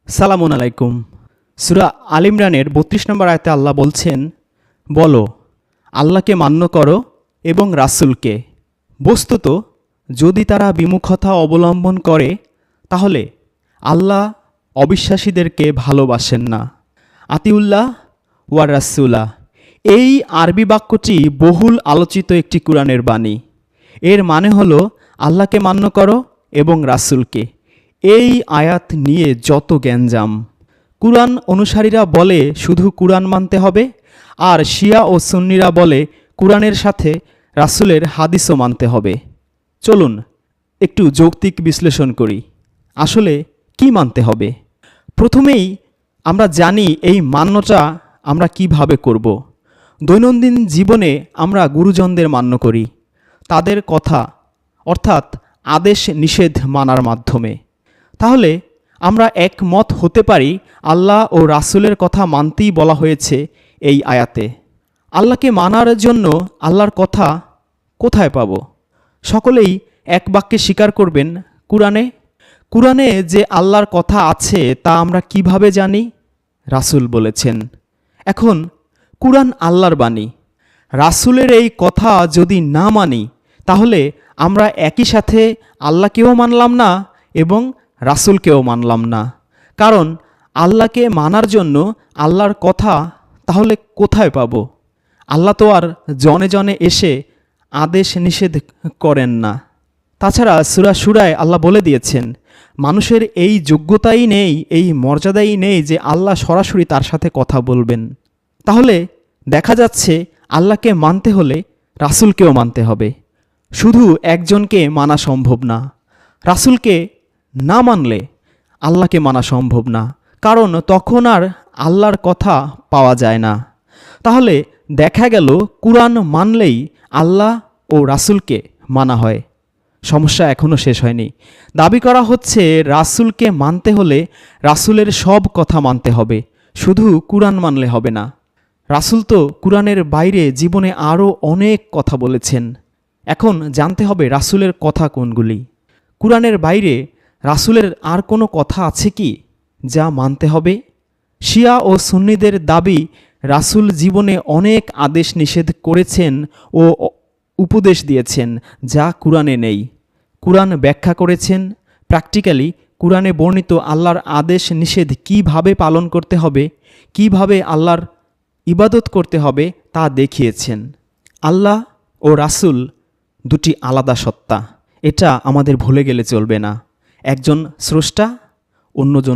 সালামুন আলাইকুম। সূরা আল ইমরানের ৩২ নম্বর আয়াতে আল্লাহ বলছেন, বলো আল্লাহকে মান্য করো এবং রাসূলকে। বস্তুত যদি তারা বিমুখতা অবলম্বন করে তাহলে আল্লাহ অবিশ্বাসীদেরকে ভালোবাসেন না। আতিউল্লাহ ওয়ার রাসূলা, এই আরবি বাক্যটি বহুল আলোচিত একটি কুরআনের বাণী। এর মানে হলো আল্লাহকে মান্য করো এবং রাসূলকে। এই আয়াত নিয়ে যত গ্যাঞ্জাম। কুরআন অনুসারীরা বলে শুধু কুরআন মানতে হবে, আর শিয়া ও সুন্নিরা বলে কুরআনের সাথে রাসূলের হাদিসও মানতে হবে। চলুন একটু যৌক্তিক বিশ্লেষণ করি, আসলে কি মানতে হবে। প্রথমেই আমরা জানি এই মান্যটা আমরা কিভাবে করব। দৈনন্দিন জীবনে আমরা গুরুজনদের মান্য করি, তাদের কথা অর্থাৎ আদেশ নিষেধ মানার মাধ্যমে। তাহলে আমরা একমত হতে পারি আল্লাহ ও রাসূলের কথা মানতেই বলা হয়েছে এই আয়াতে। আল্লাহকে মানার জন্য আল্লাহর কথা কোথায় পাব? সকলেই এক বাক্যে স্বীকার করবেন, কুরআনে যে আল্লাহর কথা আছে তা আমরা কিভাবে জানি? রাসূল বলেছেন। এখন কুরআন আল্লাহর বাণী, রাসূলের এই কথা যদি না মানি তাহলে আমরা একই সাথে আল্লাহকেও মানলাম না এবং রাসূলকেও মানলাম না। কারণ আল্লাহকে মানার জন্য আল্লাহর কথা তাহলে কোথায় পাব? আল্লাহ তো আর জনে জনে এসে আদেশ নিষেধ করেন না। তাছাড়া সূরা শুরায় আল্লাহ বলে দিয়েছেন, মানুষের এই যোগ্যতাই নেই, এই মর্যাদাই নেই যে আল্লাহ সরাসরি তার সাথে কথা বলবেন। তাহলে দেখা যাচ্ছে আল্লাহকে মানতে হলে রাসূলকেও মানতে হবে। শুধু একজনকে মানা সম্ভব না। রাসূলকে না মানলে আল্লাহকে মানা সম্ভব না, কারণ তখন আর আল্লাহর কথা পাওয়া যায় না। তাহলে দেখা গেল কুরআন মানলেই আল্লাহ ও রাসূলকে মানা হয়। সমস্যা এখনও শেষ হয়নি। দাবি করা হচ্ছে রাসূলকে মানতে হলে রাসূলের সব কথা মানতে হবে, শুধু কুরআন মানলে হবে না। রাসূল তো কুরআনের বাইরে জীবনে আরও অনেক কথা বলেছেন। এখন জানতে হবে রাসূলের কথা কোনগুলি। কুরআনের বাইরে রাসূলের আর কোনো কথা আছে কি যা মানতে হবে? শিয়া ও সুন্নিদের দাবি রাসূল জীবনে অনেক আদেশ নিষেধ করেছেন ও উপদেশ দিয়েছেন যা কুরআনে নেই। কুরআন ব্যাখ্যা করেছেন, প্র্যাকটিক্যালি কুরআনে বর্ণিত আল্লাহর আদেশ নিষেধ কিভাবে পালন করতে হবে, কিভাবে আল্লাহর ইবাদত করতে হবে তা দেখিয়েছেন। আল্লাহ ও রাসূল দুটি আলাদা সত্তা, এটা আমাদের ভুলে গেলে চলবে না। একজন স্রষ্টা, অন্যজন